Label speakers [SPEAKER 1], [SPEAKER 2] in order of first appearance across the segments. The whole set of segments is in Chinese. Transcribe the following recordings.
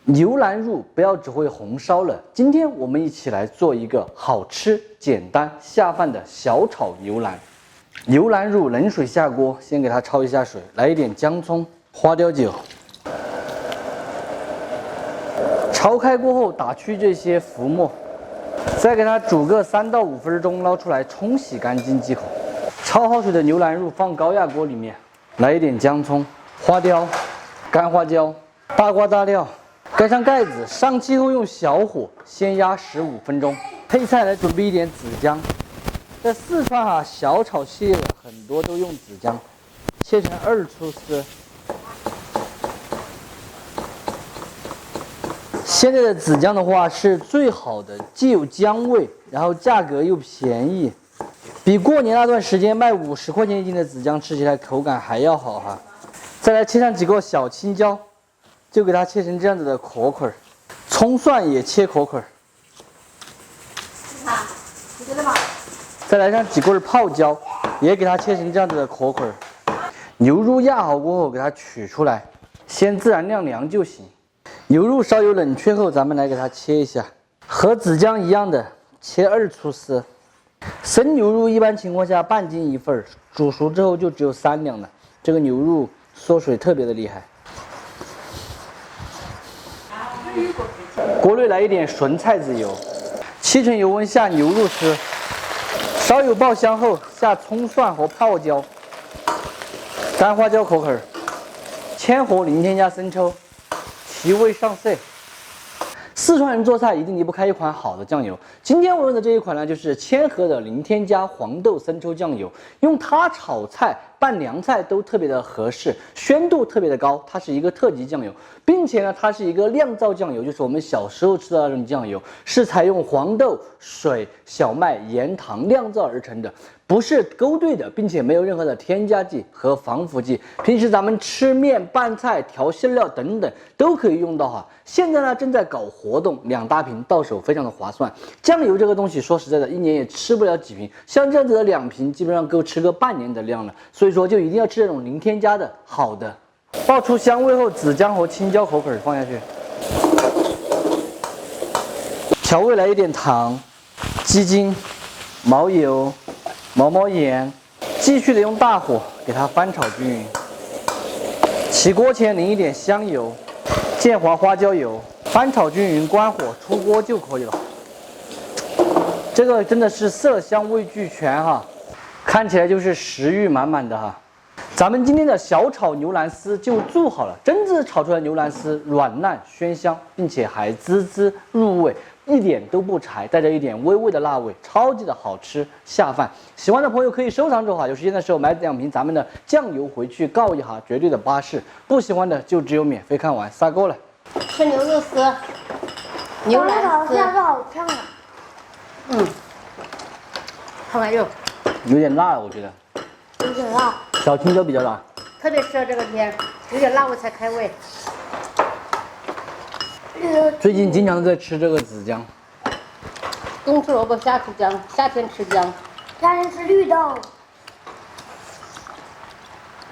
[SPEAKER 1] 牛腩肉不要只会红烧了，今天我们一起来做一个好吃、简单、下饭的小炒牛腩。牛腩肉冷水下锅，先给它焯一下水，来一点姜葱、花雕酒。焯开过后，打去这些浮沫，再给它煮个3到5分钟，捞出来冲洗干净即可。焯好水的牛腩肉放高压锅里面，来一点姜葱、花雕、干花椒、大瓜大料。盖上盖子，上气后用小火先压15分钟。配菜来准备一点子姜，在四川小炒系列很多都用子姜，切成2粗丝。现在的子姜的话是最好的，既有姜味，然后价格又便宜，比过年那段时间卖50块钱一斤的子姜吃起来口感还要好哈。再来切上几个小青椒。就给它切成这样子的壳块，葱蒜也切壳块。再来上几棍泡椒，也给它切成这样子的壳块。牛肉压好过后，给它取出来，先自然晾凉就行。牛肉稍有冷却后，咱们来给它切一下，和子姜一样的切2粗丝。生牛肉一般情况下半斤一份，煮熟之后就只有3两了。这个牛肉缩水特别的厉害。锅内来一点纯菜籽油，7成油温下牛肉丝，烧油爆香后下葱蒜和泡椒、干花椒壳块，炝和零添加生抽，提味上色。四川人做菜一定离不开一款好的酱油。今天我用的这一款呢，就是千禾的零添加黄豆生抽酱油，用它炒菜、拌凉菜都特别的合适，鲜度特别的高。它是一个特级酱油，并且呢，它是一个酿造酱油，就是我们小时候吃的那种酱油，是采用黄豆、水、小麦、盐、糖酿造而成的，不是勾兑的，并且没有任何的添加剂和防腐剂。平时咱们吃面、拌菜、调馅料等等都可以用到哈。现在呢，正在搞活动，2大瓶到手，非常的划算。酱油这个东西，说实在的，1年也吃不了几瓶，像这样子的2瓶，基本上够吃个半年的量了。所以说，就一定要吃这种零添加的好的。爆出香味后，子姜和青椒壳粉放下去，调味来一点糖、鸡精、毛油、毛盐，继续的用大火给它翻炒均匀。起锅前淋一点香油、见黄花椒油，翻炒均匀，关火出锅就可以了。这个真的是色香味俱全哈，看起来就是食欲满满的哈。咱们今天的小炒牛腩丝就做好了，真正炒出来的牛腩丝软烂鲜香，并且还滋滋入味，一点都不柴，带着一点微微的辣味，超级的好吃下饭。喜欢的朋友可以收藏住哈，有时间的时候买2瓶咱们的酱油回去告一下，绝对的巴适。不喜欢的就只有免费看完，撒够了。
[SPEAKER 2] 吃牛肉丝，牛腩丝，
[SPEAKER 3] 好烫啊！
[SPEAKER 2] 看看肉，
[SPEAKER 1] 有点辣了，我觉得。
[SPEAKER 3] 有点辣。
[SPEAKER 1] 小青椒比较辣，
[SPEAKER 2] 特别适合这个天，有点辣味才开胃。
[SPEAKER 1] 最近经常在吃这个子姜。
[SPEAKER 2] 冬吃萝卜夏吃姜，夏天吃姜。
[SPEAKER 3] 夏天吃绿豆。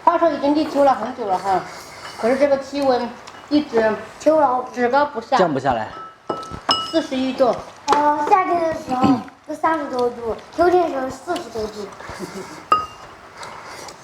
[SPEAKER 2] 话说已经立秋了很久了哈，可是这个气温一直
[SPEAKER 3] 秋老
[SPEAKER 2] 只高不下，
[SPEAKER 1] 降不下来。
[SPEAKER 2] 41度。
[SPEAKER 3] 夏天的时候就30多度，秋天的时候40多度。